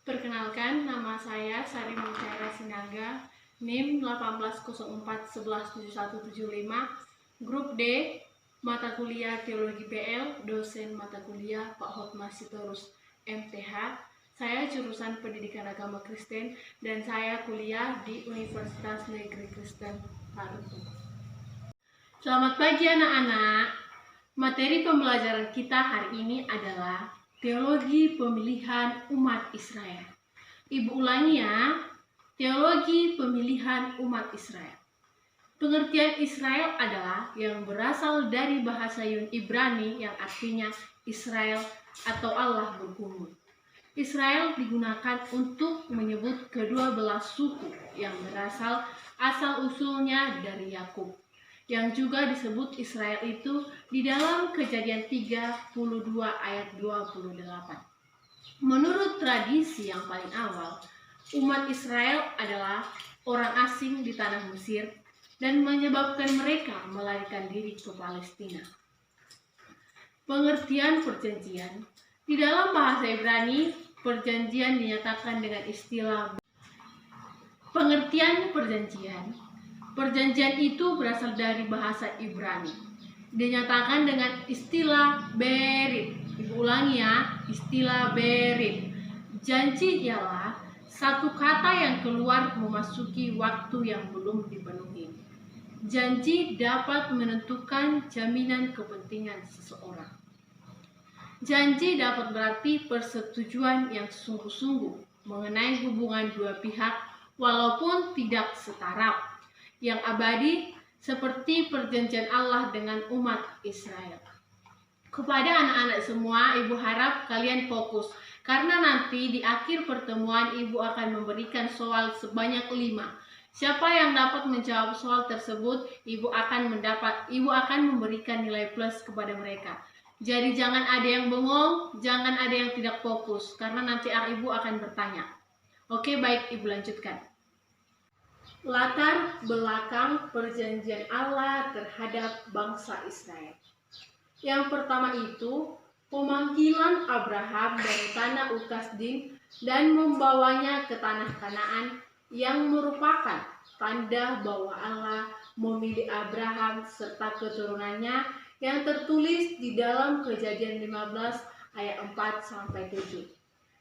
Perkenalkan, nama saya Sari Muncaira Sinaga, NIM 1804117175, Grup D, Mata Kuliah Teologi PL, Dosen Mata Kuliah Pak Hotmar Sitorus, MTH. Saya jurusan Pendidikan Agama Kristen dan saya kuliah di Universitas Negeri Kristen Parepare. Selamat pagi anak-anak. Materi pembelajaran kita hari ini adalah Teologi Pemilihan Umat Israel. Ibu ulangi ya, Teologi Pemilihan Umat Israel. Pengertian Israel adalah yang berasal dari bahasa Ibrani yang artinya Israel atau Allah berkumpul. Israel digunakan untuk menyebut kedua belah suku yang berasal asal-usulnya dari Yakub, yang juga disebut Israel itu di dalam Kejadian 32 ayat 28. Menurut tradisi yang paling awal, umat Israel adalah orang asing di tanah Mesir dan menyebabkan mereka melarikan diri ke Palestina. Pengertian perjanjian. Di dalam bahasa Ibrani, perjanjian dinyatakan dengan istilah pengertian perjanjian. Perjanjian itu berasal dari bahasa Ibrani. Dinyatakan dengan istilah berit. Ibu ulangi ya, istilah berit. Janji ialah satu kata yang keluar memasuki waktu yang belum dipenuhi. Janji dapat menentukan jaminan kepentingan seseorang. Janji dapat berarti persetujuan yang sungguh-sungguh mengenai hubungan dua pihak walaupun tidak setara, yang abadi seperti perjanjian Allah dengan umat Israel. Kepada anak-anak semua, Ibu harap kalian fokus, karena nanti di akhir pertemuan Ibu akan memberikan soal sebanyak 5. Siapa yang dapat menjawab soal tersebut, Ibu akan memberikan nilai plus kepada mereka. Jadi jangan ada yang bengong, jangan ada yang tidak fokus, karena nanti Ibu akan bertanya. Oke, baik, Ibu lanjutkan. Latar belakang perjanjian Allah terhadap bangsa Israel. Yang pertama itu, pemanggilan Abraham dari tanah Ur-Kasdim dan membawanya ke tanah Kanaan yang merupakan tanda bahwa Allah memilih Abraham serta keturunannya yang tertulis di dalam Kejadian 15 ayat 4-7.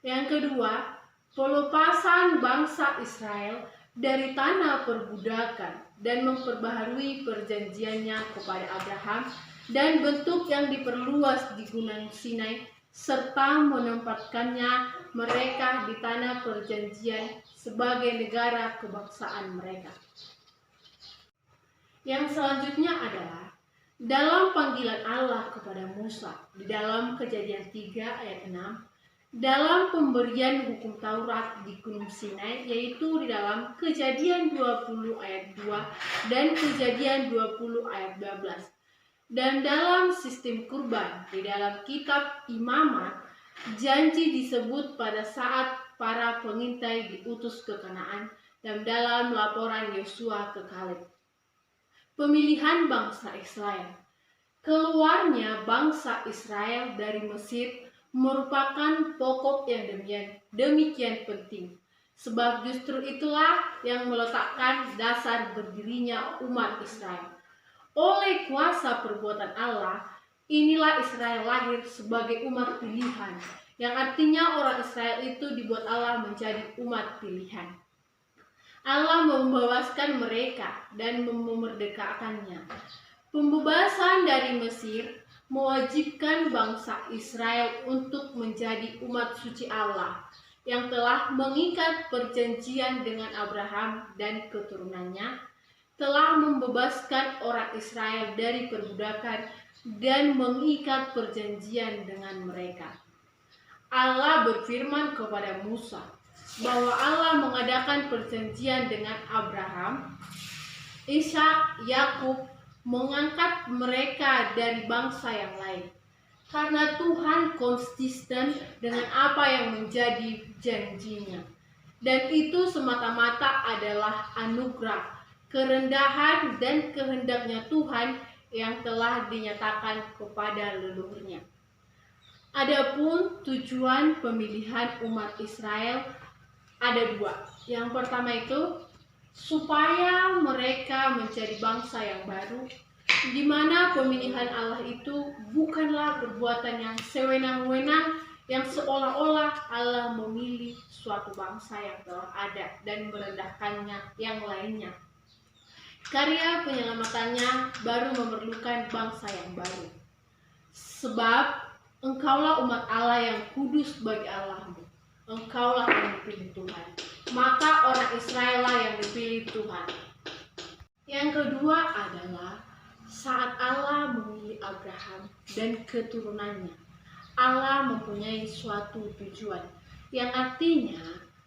Yang kedua, pelepasan bangsa Israel dari tanah perbudakan dan memperbaharui perjanjiannya kepada Abraham dan bentuk yang diperluas di Gunung Sinai serta menempatkannya mereka di tanah perjanjian sebagai negara kebangsaan mereka. Yang selanjutnya adalah dalam panggilan Allah kepada Musa di dalam Kejadian 3 ayat 6, dalam pemberian hukum Taurat di Gunung Sinai, yaitu di dalam Kejadian 20 ayat 2 dan Kejadian 20 ayat 12. Dan dalam sistem kurban di dalam kitab Imamat, janji disebut pada saat para pengintai diutus ke Kanaan dan dalam laporan Yosua ke Kaleb. Pemilihan bangsa Israel. Keluarnya bangsa Israel dari Mesir merupakan pokok yang demikian penting. Sebab justru itulah yang meletakkan dasar berdirinya umat Israel. Oleh kuasa perbuatan Allah, inilah Israel lahir sebagai umat pilihan, yang artinya orang Israel itu dibuat Allah menjadi umat pilihan. Allah membebaskan mereka dan memerdekakannya. Pembebasan dari Mesir mewajibkan bangsa Israel untuk menjadi umat suci Allah yang telah mengikat perjanjian dengan Abraham dan keturunannya, telah membebaskan orang Israel dari perbudakan dan mengikat perjanjian dengan mereka. Allah berfirman kepada Musa bahwa Allah mengadakan perjanjian dengan Abraham, Ishak, Yakub, mengangkat mereka dari bangsa yang lain. Karena Tuhan konsisten dengan apa yang menjadi janjinya. Dan itu semata-mata adalah anugerah, kerendahan dan kehendaknya Tuhan yang telah dinyatakan kepada leluhurnya. Adapun tujuan pemilihan umat Israel ada dua. Yang pertama itu supaya mereka menjadi bangsa yang baru, di mana pemilihan Allah itu bukanlah perbuatan yang sewenang-wenang, yang seolah-olah Allah memilih suatu bangsa yang telah ada dan merendahkannya yang lainnya. Karya penyelamatannya baru memerlukan bangsa yang baru. Sebab engkaulah umat Allah yang kudus bagi Allahmu. Engkaulah yang dipilih Tuhan. Maka orang Israel lah yang dipilih Tuhan. Yang kedua adalah saat Allah memilih Abraham dan keturunannya, Allah mempunyai suatu tujuan, yang artinya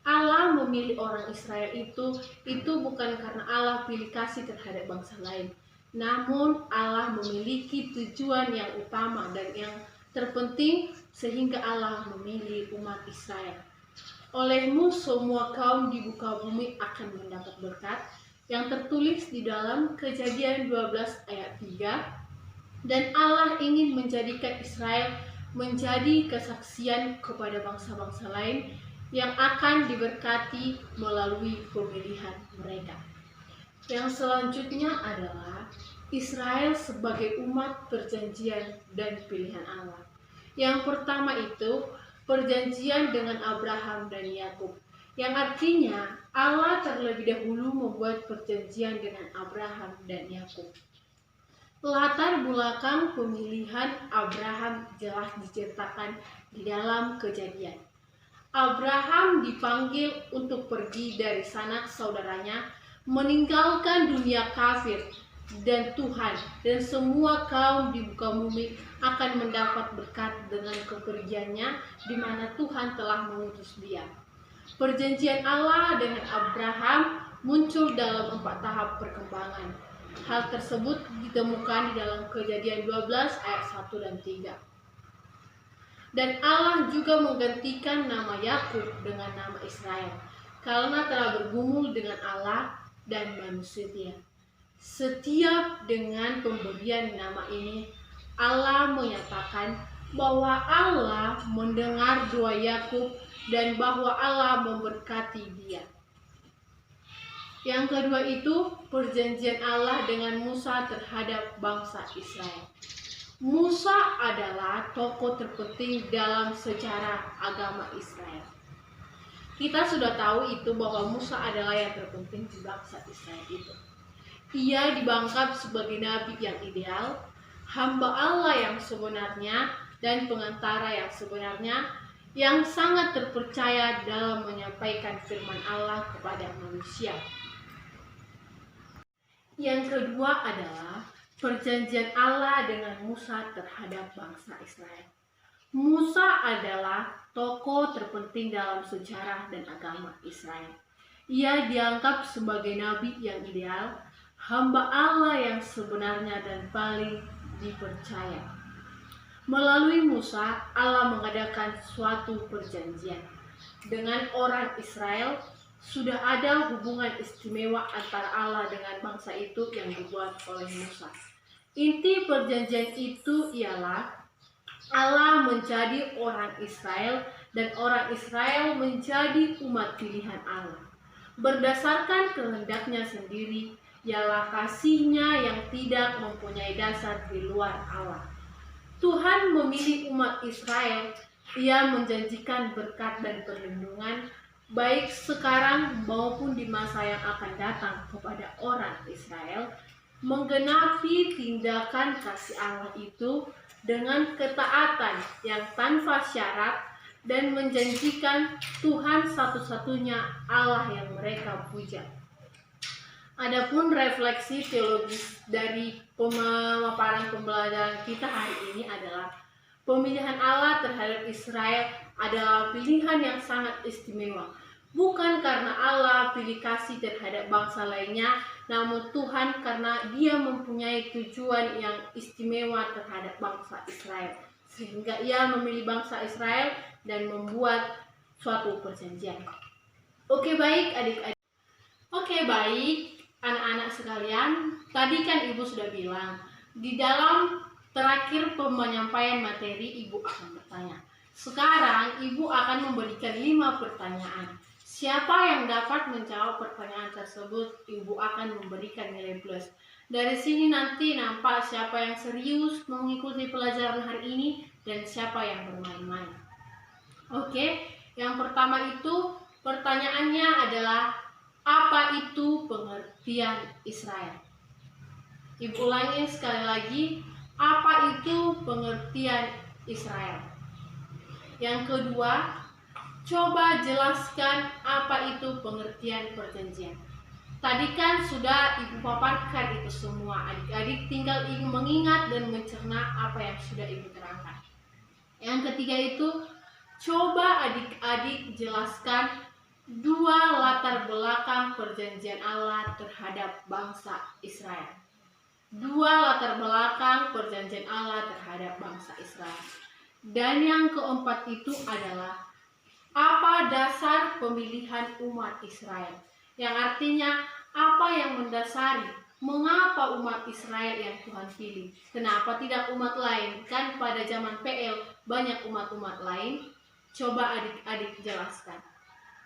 Allah memilih orang Israel itu bukan karena Allah pilih kasih terhadap bangsa lain, namun Allah memiliki tujuan yang utama dan yang terpenting sehingga Allah memilih umat Israel. Olehmu semua kaum di muka bumi akan mendapat berkat, yang tertulis di dalam Kejadian 12 ayat 3. Dan Allah ingin menjadikan Israel menjadi kesaksian kepada bangsa-bangsa lain yang akan diberkati melalui pemilihan mereka. Yang selanjutnya adalah Israel sebagai umat perjanjian dan pilihan Allah. Yang pertama itu perjanjian dengan Abraham dan Yakub, yang artinya Allah terlebih dahulu membuat perjanjian dengan Abraham dan Yakub. Latar belakang pemilihan Abraham jelas diceritakan di dalam Kejadian. Abraham dipanggil untuk pergi dari sanak saudaranya, meninggalkan dunia kafir dan Tuhan, dan semua kaum di muka bumi akan mendapat berkat dengan kepergiannya, di mana Tuhan telah mengutus dia. Perjanjian Allah dengan Abraham muncul dalam 4 tahap perkembangan. Hal tersebut ditemukan di dalam Kejadian 12 ayat 1 dan 3. Dan Allah juga menggantikan nama Yakub dengan nama Israel, karena telah bergumul dengan Allah dan manusia. Setiap dengan pemberian nama ini, Allah menyatakan bahwa Allah mendengar doa Yakub dan bahwa Allah memberkati dia. Yang kedua itu perjanjian Allah dengan Musa terhadap bangsa Israel. Musa adalah tokoh terpenting dalam sejarah agama Israel. Kita sudah tahu itu bahwa Musa adalah yang terpenting di bangsa Israel itu. Ia dibangkap sebagai nabi yang ideal, hamba Allah yang sebenarnya, dan pengantara yang sebenarnya, yang sangat terpercaya dalam menyampaikan firman Allah kepada manusia. Yang kedua adalah perjanjian Allah dengan Musa terhadap bangsa Israel. Musa adalah tokoh terpenting dalam sejarah dan agama Israel. Ia dianggap sebagai nabi yang ideal, hamba Allah yang sebenarnya dan paling dipercaya. Melalui Musa, Allah mengadakan suatu perjanjian dengan orang Israel. Sudah ada hubungan istimewa antara Allah dengan bangsa itu yang dibuat oleh Musa. Inti perjanjian itu ialah Allah menjadi orang Israel dan orang Israel menjadi umat pilihan Allah. Berdasarkan kehendaknya sendiri, ialah kasihnya yang tidak mempunyai dasar di luar Allah. Tuhan memilih umat Israel. Ia menjanjikan berkat dan perlindungan baik sekarang maupun di masa yang akan datang kepada orang Israel, menggenapi tindakan kasih Allah itu dengan ketaatan yang tanpa syarat dan menjanjikan Tuhan satu-satunya Allah yang mereka puja. Adapun refleksi teologis dari pemaparan pembelajaran kita hari ini adalah pemilihan Allah terhadap Israel adalah pilihan yang sangat istimewa. Bukan karena Allah pilih kasih terhadap bangsa lainnya, namun Tuhan karena Dia mempunyai tujuan yang istimewa terhadap bangsa Israel. Sehingga Ia memilih bangsa Israel dan membuat suatu perjanjian. Oke baik adik-adik. Oke baik anak-anak sekalian, tadi kan Ibu sudah bilang di dalam terakhir penyampaian materi, Ibu akan bertanya. Sekarang Ibu akan memberikan 5 pertanyaan. Siapa yang dapat menjawab pertanyaan tersebut, Ibu akan memberikan nilai plus. Dari sini nanti nampak siapa yang serius mengikuti pelajaran hari ini dan siapa yang bermain-main. Oke, yang pertama itu pertanyaannya adalah, apa itu pengertian Israel? Ibu ulangi sekali lagi, apa itu pengertian Israel? Yang kedua, coba jelaskan apa itu pengertian perjanjian. Tadi kan sudah Ibu paparkan itu semua. Adik-adik tinggal mengingat dan mencerna apa yang sudah Ibu terangkan. Yang ketiga itu, coba adik-adik jelaskan 2 latar belakang perjanjian Allah terhadap bangsa Israel. 2 latar belakang perjanjian Allah terhadap bangsa Israel. Dan yang keempat itu adalah, apa dasar pemilihan umat Israel? Yang artinya, apa yang mendasari mengapa umat Israel yang Tuhan pilih? Kenapa tidak umat lain? Kan pada zaman PL banyak umat-umat lain. Coba adik-adik jelaskan.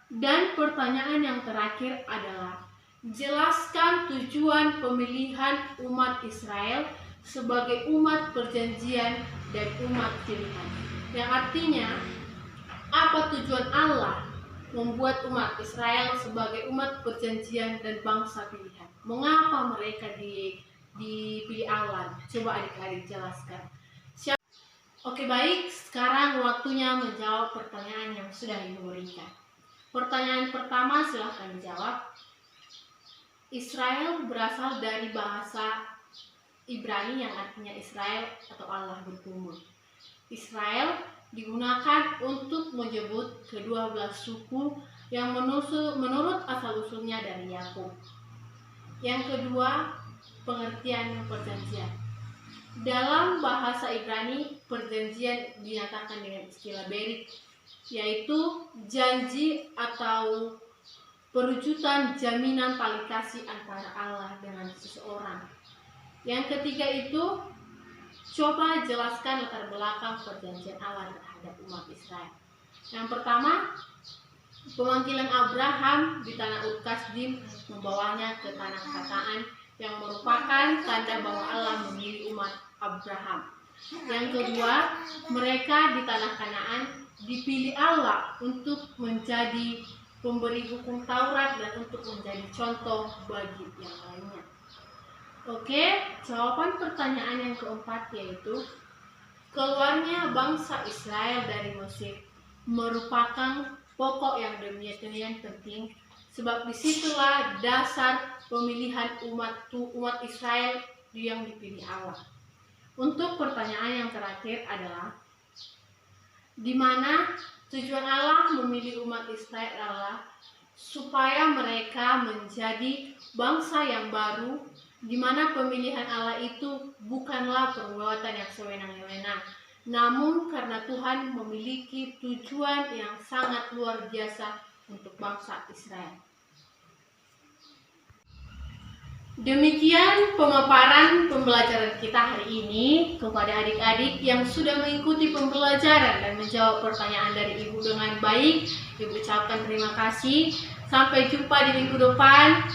Dan pertanyaan yang terakhir adalah, jelaskan tujuan pemilihan umat Israel sebagai umat perjanjian dan umat pilihan. Yang artinya, apa tujuan Allah membuat umat Israel sebagai umat perjanjian dan bangsa pilihan? Mengapa mereka dipilih Allah? Coba adik-adik jelaskan. Oke, baik, sekarang waktunya menjawab pertanyaan yang sudah Ibu berikan. Pertanyaan pertama silahkan dijawab. Israel berasal dari bahasa Ibrani yang artinya Israel atau Allah berkumpul. Israel digunakan untuk menyebut ke-12 suku yang menurut asal-usulnya dari Yakub. Yang kedua, pengertian perjanjian. Dalam bahasa Ibrani, perjanjian dinyatakan dengan istilah berit, yaitu janji atau perwujudan jaminan tali kasih antara Allah dengan seseorang. Yang ketiga itu, coba jelaskan latar belakang perjanjian Allah terhadap umat Israel. Yang pertama, pemanggilan Abraham di tanah Ur Kasdim membawanya ke tanah Kanaan yang merupakan tanda bahwa Allah memilih umat Abraham. Yang kedua, mereka di tanah Kanaan dipilih Allah untuk menjadi pemberi hukum Taurat dan untuk menjadi contoh bagi yang lainnya. Oke, jawaban pertanyaan yang keempat yaitu, keluarnya bangsa Israel dari Mesir merupakan pokok yang demikian penting, sebab disitulah dasar pemilihan umat Israel yang dipilih Allah. Untuk pertanyaan yang terakhir adalah, di mana tujuan Allah memilih umat Israel adalah supaya mereka menjadi bangsa yang baru, di mana pemilihan Allah itu bukanlah perbuatan yang sewenang-wenang, namun karena Tuhan memiliki tujuan yang sangat luar biasa untuk bangsa Israel. Demikian pemaparan pembelajaran kita hari ini. Kepada adik-adik yang sudah mengikuti pembelajaran dan menjawab pertanyaan dari Ibu dengan baik, Ibu ucapkan terima kasih. Sampai jumpa di minggu depan.